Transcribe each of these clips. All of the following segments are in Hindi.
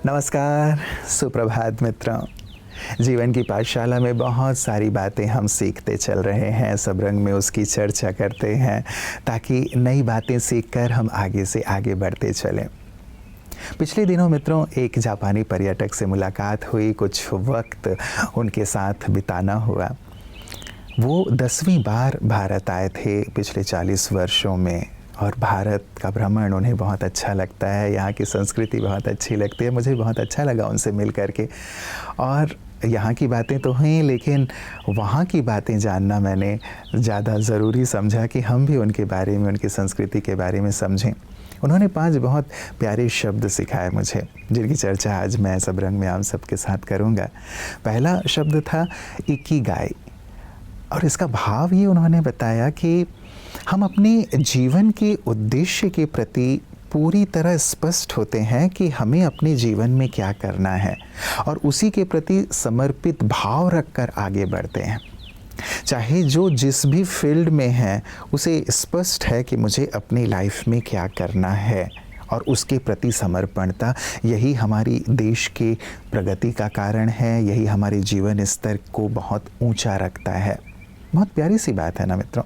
नमस्कार, सुप्रभात मित्रों। जीवन की पाठशाला में बहुत सारी बातें हम सीखते चल रहे हैं, सब रंग में उसकी चर्चा करते हैं ताकि नई बातें सीखकर हम आगे से आगे बढ़ते चलें। पिछले दिनों मित्रों एक जापानी पर्यटक से मुलाकात हुई, कुछ वक्त उनके साथ बिताना हुआ। वो 10वीं बार भारत आए थे पिछले 40 वर्षों में और भारत का भ्रमण उन्हें बहुत अच्छा लगता है, यहाँ की संस्कृति बहुत अच्छी लगती है। मुझे बहुत अच्छा लगा उनसे मिल कर के, और यहाँ की बातें तो हैं लेकिन वहाँ की बातें जानना मैंने ज़्यादा ज़रूरी समझा कि हम भी उनके बारे में, उनकी संस्कृति के बारे में समझें। उन्होंने 5 बहुत प्यारे शब्द सिखाए मुझे, जिनकी चर्चा आज मैं सब रंग में आप सबके साथ करूँगा। पहला शब्द था इकिगाई, और इसका भाव ये उन्होंने बताया कि हम अपने जीवन के उद्देश्य के प्रति पूरी तरह स्पष्ट होते हैं कि हमें अपने जीवन में क्या करना है और उसी के प्रति समर्पित भाव रखकर आगे बढ़ते हैं। चाहे जो जिस भी फील्ड में है, उसे स्पष्ट है कि मुझे अपनी लाइफ में क्या करना है और उसके प्रति समर्पणता, यही हमारी देश के प्रगति का कारण है, यही हमारे जीवन स्तर को बहुत ऊंचा रखता है। बहुत प्यारी सी बात है ना मित्रों,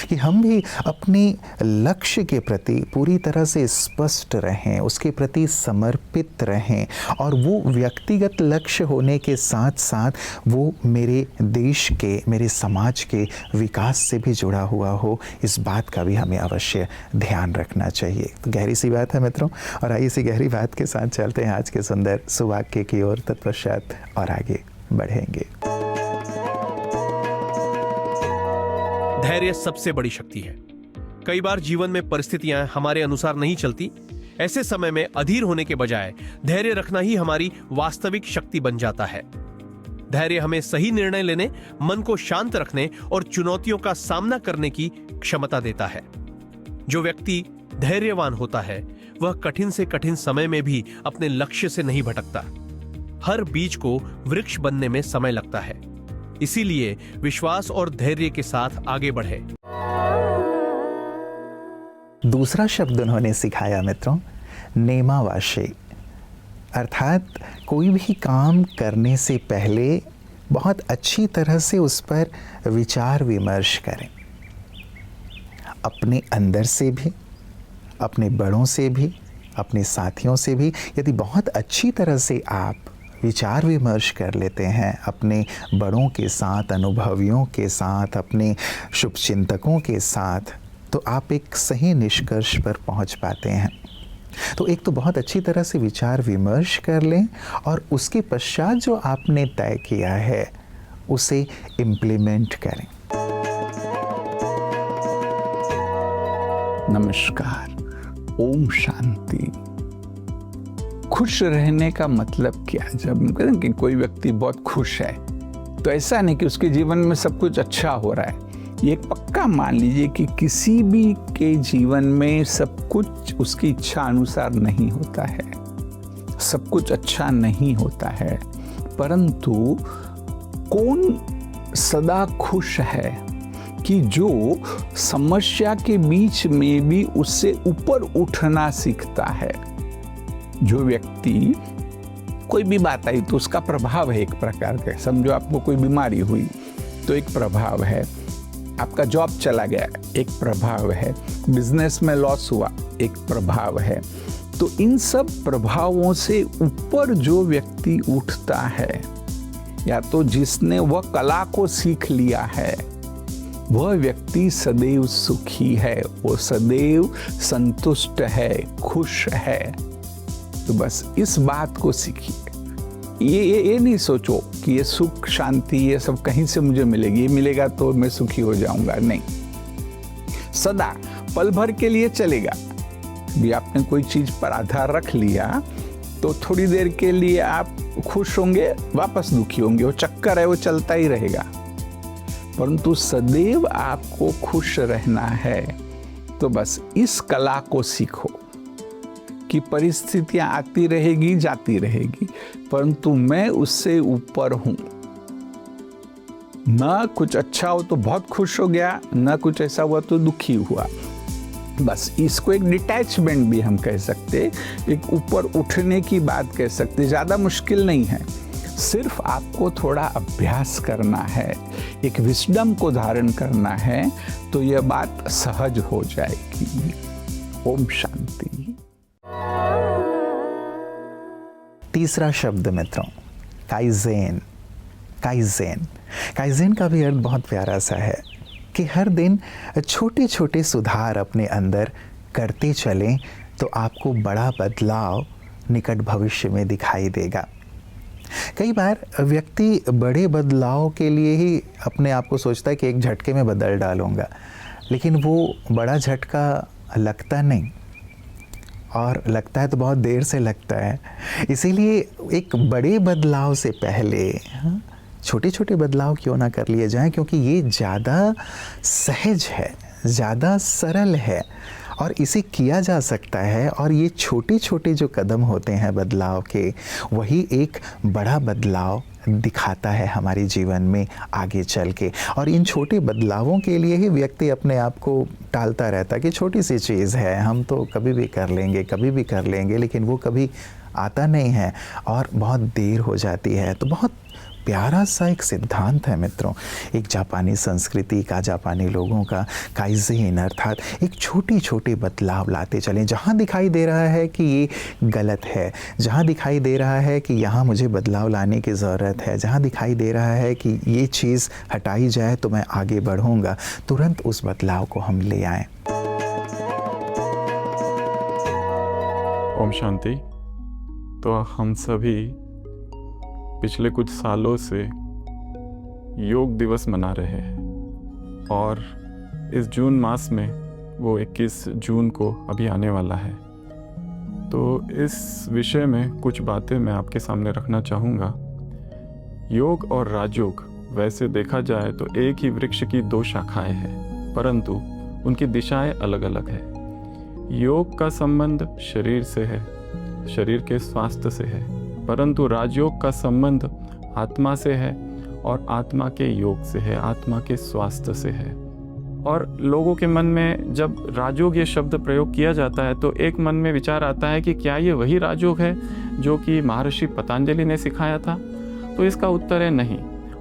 कि हम भी अपने लक्ष्य के प्रति पूरी तरह से स्पष्ट रहें, उसके प्रति समर्पित रहें, और वो व्यक्तिगत लक्ष्य होने के साथ साथ वो मेरे देश के, मेरे समाज के विकास से भी जुड़ा हुआ हो। इस बात का भी हमें अवश्य ध्यान रखना चाहिए। तो गहरी सी बात है मित्रों, और आइए इसी गहरी बात के साथ चलते हैं आज के सुंदर सुवाक्य की ओर, तत्पश्चात और आगे बढ़ेंगे। धैर्य सबसे बड़ी शक्ति है। कई बार जीवन में परिस्थितियां हमारे अनुसार नहीं चलती। ऐसे समय में अधीर होने के बजाय धैर्य रखना ही हमारी वास्तविक शक्ति बन जाता है। धैर्य हमें सही निर्णय लेने, मन को शांत रखने और चुनौतियों का सामना करने की क्षमता देता है। जो व्यक्ति धैर्यवान होता है वह कठिन से कठिन समय में भी अपने लक्ष्य से नहीं भटकता। हर बीज को वृक्ष बनने में समय लगता है, इसीलिए विश्वास और धैर्य के साथ आगे बढ़े। दूसरा शब्द उन्होंने सिखाया मित्रों, नेमावाशे, अर्थात कोई भी काम करने से पहले बहुत अच्छी तरह से उस पर विचार विमर्श करें। अपने अंदर से भी, अपने बड़ों से भी, अपने साथियों से भी यदि बहुत अच्छी तरह से आप विचार विमर्श कर लेते हैं, अपने बड़ों के साथ, अनुभवियों के साथ, अपने शुभचिंतकों के साथ, तो आप एक सही निष्कर्ष पर पहुंच पाते हैं। तो एक तो बहुत अच्छी तरह से विचार विमर्श कर लें, और उसके पश्चात जो आपने तय किया है उसे इम्प्लीमेंट करें। नमस्कार, ओम शांति। खुश रहने का मतलब क्या? जब हम कहते हैं कि कोई व्यक्ति बहुत खुश है, तो ऐसा नहीं कि उसके जीवन में सब कुछ अच्छा हो रहा है। ये एक पक्का मान लीजिए कि किसी भी के जीवन में सब कुछ उसकी इच्छा अनुसार नहीं होता है, सब कुछ अच्छा नहीं होता है। परंतु कौन सदा खुश है कि जो समस्या के बीच में भी उससे ऊपर उठना सीखता है। जो व्यक्ति, कोई भी बात आई तो उसका प्रभाव है एक प्रकार का। समझो आपको कोई बीमारी हुई तो एक प्रभाव है, आपका जॉब चला गया एक प्रभाव है, बिजनेस में लॉस हुआ एक प्रभाव है। तो इन सब प्रभावों से ऊपर जो व्यक्ति उठता है, या तो जिसने वह कला को सीख लिया है, वह व्यक्ति सदैव सुखी है, वो सदैव संतुष्ट है, खुश है। तो बस इस बात को सीखिए। ये नहीं सोचो कि ये सुख शांति ये सब कहीं से मुझे मिलेगी, ये मिलेगा तो मैं सुखी हो जाऊंगा। नहीं, सदा पल भर के लिए चलेगा। भी आपने कोई चीज पर आधार रख लिया तो थोड़ी देर के लिए आप खुश होंगे, वापस दुखी होंगे। वो चक्कर है, वो चलता ही रहेगा। परंतु सदैव आपको खुश रहना है। तो बस इस कला को सीखो कि परिस्थितियां आती रहेगी, जाती रहेगी, परंतु मैं उससे ऊपर हूं। न कुछ अच्छा हो तो बहुत खुश हो गया, न कुछ ऐसा हुआ तो दुखी हुआ। बस इसको एक डिटैचमेंट भी हम कह सकते, एक ऊपर उठने की बात कह सकते। ज़्यादा मुश्किल नहीं है, सिर्फ आपको थोड़ा अभ्यास करना है, एक विस्डम को धारण करना है, तो यह बात सहज हो जाएगी। ओम शांति। तीसरा शब्द मित्रों, काइज़ेन। काइज़ेन, काइज़ेन का भी अर्थ बहुत प्यारा सा है कि हर दिन छोटे छोटे सुधार अपने अंदर करते चलें तो आपको बड़ा बदलाव निकट भविष्य में दिखाई देगा। कई बार व्यक्ति बड़े बदलाव के लिए ही अपने आप को सोचता है कि एक झटके में बदल डालूंगा, लेकिन वो बड़ा झटका लगता नहीं, और लगता है तो बहुत देर से लगता है। इसीलिए एक बड़े बदलाव से पहले छोटे छोटे बदलाव क्यों ना कर लिए जाएं, क्योंकि ये ज़्यादा सहज है, ज़्यादा सरल है और इसे किया जा सकता है। और ये छोटे छोटे जो कदम होते हैं बदलाव के, वही एक बड़ा बदलाव दिखाता है हमारे जीवन में आगे चल के। और इन छोटे बदलावों के लिए ही व्यक्ति अपने आप को टालता रहता है कि छोटी सी चीज़ है, हम तो कभी भी कर लेंगे, कभी भी कर लेंगे, लेकिन वो कभी आता नहीं है और बहुत देर हो जाती है। तो बहुत प्यारा सा एक सिद्धांत है मित्रों, एक जापानी संस्कृति का, जापानी लोगों का, काइज़ेन, अर्थात एक छोटी छोटे बदलाव लाते चलें। जहाँ दिखाई दे रहा है कि ये गलत है, जहाँ दिखाई दे रहा है कि यहाँ मुझे बदलाव लाने की ज़रूरत है, जहाँ दिखाई दे रहा है कि ये चीज़ हटाई जाए तो मैं आगे बढ़ूँगा, तुरंत उस बदलाव को हम ले आएँ। ओम शांति। तो हम सभी पिछले कुछ सालों से योग दिवस मना रहे हैं और इस जून मास में वो 21 जून को अभी आने वाला है। तो इस विषय में कुछ बातें मैं आपके सामने रखना चाहूँगा। योग और राजयोग वैसे देखा जाए तो एक ही वृक्ष की दो शाखाएं हैं, परंतु उनकी दिशाएं अलग अलग है। योग का संबंध शरीर से है, शरीर के स्वास्थ्य से है, परंतु राजयोग का संबंध आत्मा से है और आत्मा के योग से है, आत्मा के स्वास्थ्य से है। और लोगों के मन में जब राजयोग ये शब्द प्रयोग किया जाता है तो एक मन में विचार आता है कि क्या ये वही राजयोग है जो कि महर्षि पतंजलि ने सिखाया था? तो इसका उत्तर है नहीं।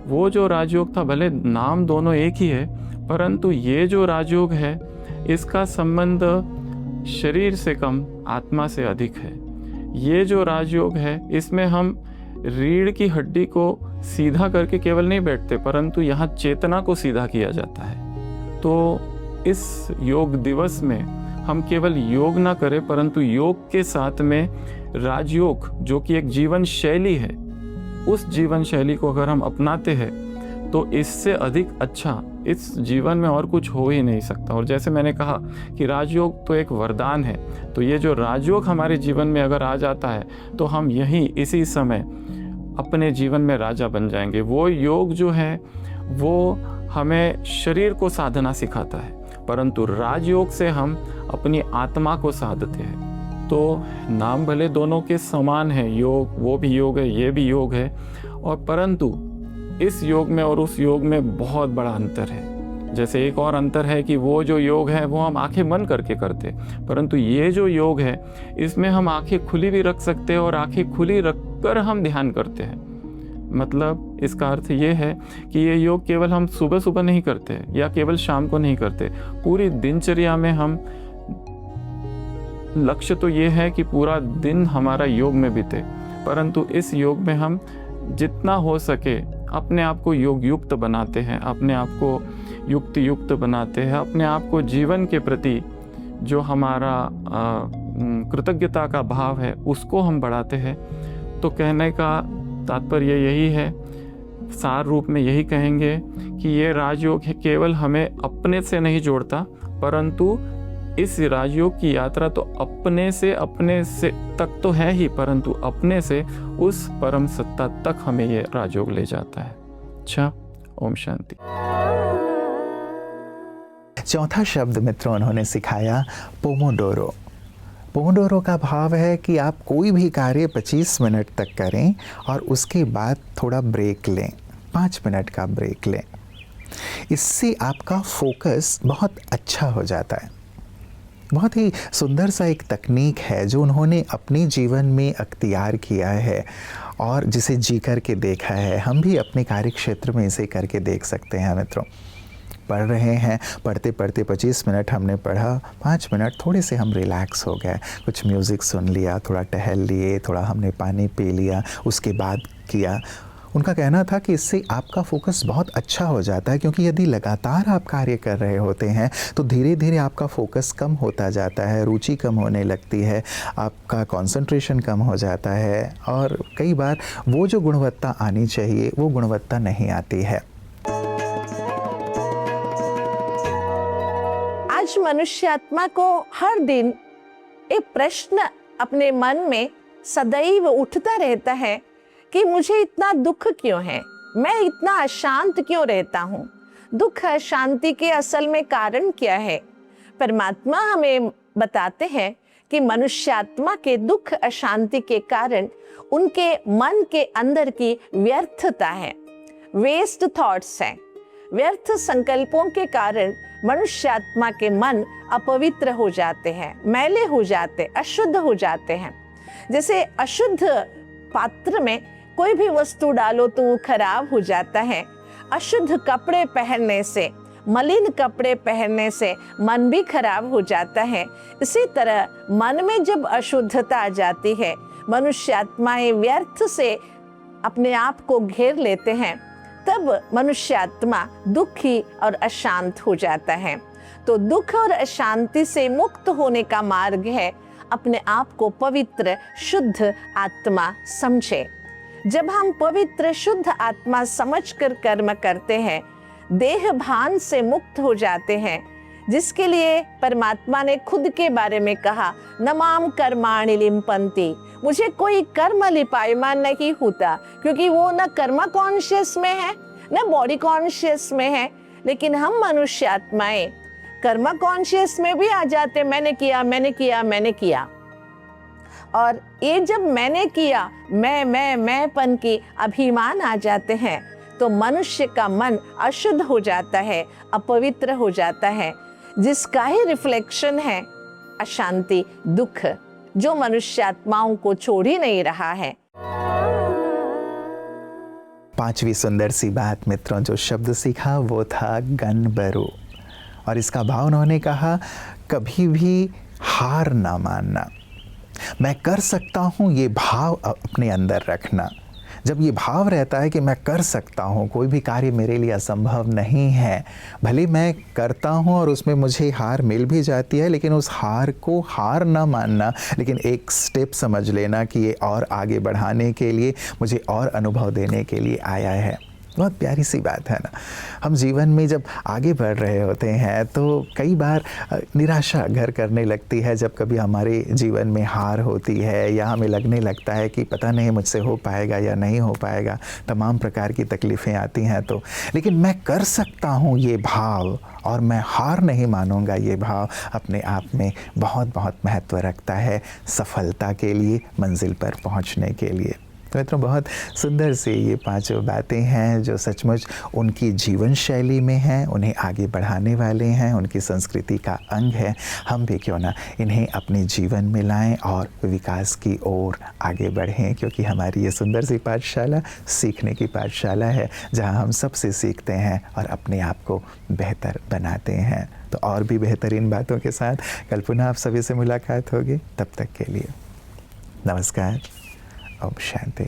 वो जो राजयोग था, भले नाम दोनों एक ही है, परंतु ये जो राजयोग है इसका संबंध शरीर से कम आत्मा से अधिक है। ये जो राजयोग है इसमें हम रीढ़ की हड्डी को सीधा करके केवल नहीं बैठते, परंतु यहाँ चेतना को सीधा किया जाता है। तो इस योग दिवस में हम केवल योग ना करें, परंतु योग के साथ में राजयोग जो कि एक जीवन शैली है, उस जीवन शैली को अगर हम अपनाते हैं तो इससे अधिक अच्छा इस जीवन में और कुछ हो ही नहीं सकता। और जैसे मैंने कहा कि राजयोग तो एक वरदान है, तो ये जो राजयोग हमारे जीवन में अगर आ जाता है तो हम यहीं इसी समय अपने जीवन में राजा बन जाएंगे। वो योग जो है वो हमें शरीर को साधना सिखाता है, परंतु राजयोग से हम अपनी आत्मा को साधते हैं। तो नाम भले दोनों के समान है, योग वो भी योग है, ये भी योग है, और परंतु इस योग में और उस योग में बहुत बड़ा अंतर है। जैसे एक और अंतर है कि वो जो योग है वो हम आंखें बंद करके करते, परंतु ये जो योग है इसमें हम आंखें खुली भी रख सकते हैं और आंखें खुली रखकर हम ध्यान करते हैं। मतलब इसका अर्थ ये है कि ये योग केवल हम सुबह सुबह नहीं करते या केवल शाम को नहीं करते, पूरी दिनचर्या में हम, लक्ष्य तो ये है कि पूरा दिन हमारा योग में बीते, परंतु इस योग में हम जितना हो सके अपने आप को योग युक्त बनाते हैं, अपने आप को युक्त युक्त बनाते हैं, अपने आप को जीवन के प्रति जो हमारा कृतज्ञता का भाव है उसको हम बढ़ाते हैं। तो कहने का तात्पर्य यही है, सार रूप में यही कहेंगे कि ये राजयोग केवल हमें अपने से नहीं जोड़ता, परंतु इस राजयोग की यात्रा तो अपने से तक तो है ही, परंतु अपने से उस परम सत्ता तक हमें ये राजयोग ले जाता है। अच्छा, ओम शांति। चौथा शब्द मित्रों उन्होंने सिखाया पोमोडोरो। पोमोडोरो का भाव है कि आप कोई भी कार्य 25 मिनट तक करें और उसके बाद थोड़ा ब्रेक लें, 5 मिनट का ब्रेक लें। इससे आपका फोकस बहुत अच्छा हो जाता है। बहुत ही सुंदर सा एक तकनीक है जो उन्होंने अपने जीवन में अख्तियार किया है और जिसे जी कर के देखा है। हम भी अपने कार्य क्षेत्र में इसे करके देख सकते हैं मित्रों। पढ़ रहे हैं, पढ़ते पढ़ते 25 मिनट हमने पढ़ा, 5 मिनट थोड़े से हम रिलैक्स हो गए, कुछ म्यूज़िक सुन लिया, थोड़ा टहल लिए, थोड़ा हमने पानी पी लिया, उसके बाद किया। उनका कहना था कि इससे आपका फोकस बहुत अच्छा हो जाता है, क्योंकि यदि लगातार आप कार्य कर रहे होते हैं तो धीरे धीरे आपका फोकस कम होता जाता है, रुचि कम होने लगती है, आपका कंसंट्रेशन कम हो जाता है और कई बार वो जो गुणवत्ता आनी चाहिए वो गुणवत्ता नहीं आती है। आज मनुष्य आत्मा को हर दिन एक प्रश्न अपने मन में सदैव उठता रहता है कि मुझे इतना दुख क्यों है, मैं इतना अशांत क्यों रहता हूँ, दुख अशांति के असल में कारण क्या है। परमात्मा हमें बताते हैं कि मनुष्य आत्मा के दुख अशांति के कारण उनके मन के अंदर की व्यर्थता है, वेस्ट थॉट्स है। व्यर्थ संकल्पों के कारण मनुष्य आत्मा के मन अपवित्र हो जाते हैं, मैले हो जाते, अशुद्ध हो जाते हैं। जैसे अशुद्ध पात्र में कोई भी वस्तु डालो तो वो खराब हो जाता है। अशुद्ध कपड़े पहनने से, मलिन कपड़े पहनने से मन भी खराब हो जाता है। इसी तरह मन में जब अशुद्धता आ जाती है, मनुष्य आत्माएं व्यर्थ से अपने आप को घेर लेते हैं, तब मनुष्य आत्मा दुखी और अशांत हो जाता है। तो दुख और अशांति से मुक्त होने का मार्ग है अपने आप को पवित्र शुद्ध आत्मा समझे। जब हम पवित्र शुद्ध आत्मा समझकर कर्म करते हैं, देह भान से मुक्त हो जाते हैं, जिसके लिए परमात्मा ने खुद के बारे में कहा, न माम कर्माणि लिम्पन्ति, मुझे कोई कर्म लिपायमान नहीं होता, क्योंकि वो न कर्म कॉन्शियस में है न बॉडी कॉन्शियस में है। लेकिन हम मनुष्य आत्माएं कर्म कॉन्शियस में भी आ जाते, मैंने किया मैंने किया मैंने किया। और ये जब मैंने किया, मैंपन की अभिमान आ जाते हैं, तो मनुष्य का मन अशुद्ध हो जाता है, अपवित्र हो जाता है, जिसका ही रिफ्लेक्शन है अशांति, दुख, जो मनुष्य आत्माओं को छोड़ ही नहीं रहा है। 5वीं सुंदर सी बात मित्रों, जो शब्द सीखा वो था गनबरू, और इसका भाव उन्होंने कहा, कभी भी हार ना मानना, मैं कर सकता हूँ, ये भाव अपने अंदर रखना। जब ये भाव रहता है कि मैं कर सकता हूँ, कोई भी कार्य मेरे लिए असंभव नहीं है, भले मैं करता हूँ और उसमें मुझे हार मिल भी जाती है, लेकिन उस हार को हार ना मानना, लेकिन एक स्टेप समझ लेना कि ये और आगे बढ़ाने के लिए, मुझे और अनुभव देने के लिए आया है। बहुत प्यारी सी बात है ना। हम जीवन में जब आगे बढ़ रहे होते हैं तो कई बार निराशा घर करने लगती है, जब कभी हमारे जीवन में हार होती है या हमें लगने लगता है कि पता नहीं मुझसे हो पाएगा या नहीं हो पाएगा, तमाम प्रकार की तकलीफ़ें आती हैं। तो लेकिन मैं कर सकता हूँ ये भाव और मैं हार नहीं मानूंगा, ये भाव अपने आप में बहुत बहुत महत्व रखता है सफलता के लिए, मंजिल पर पहुँचने के लिए। तो मित्रों, बहुत सुंदर से ये 5 बातें हैं जो सचमुच उनकी जीवन शैली में हैं, उन्हें आगे बढ़ाने वाले हैं, उनकी संस्कृति का अंग है। हम भी क्यों ना इन्हें अपने जीवन में लाएं और विकास की ओर आगे बढ़ें, क्योंकि हमारी ये सुंदर सी पाठशाला सीखने की पाठशाला है, जहां हम सबसे सीखते हैं और अपने आप को बेहतर बनाते हैं। तो और भी बेहतरीन बातों के साथ कल पुनः आप सभी से मुलाकात होगी। तब तक के लिए नमस्कार। ओम शांति।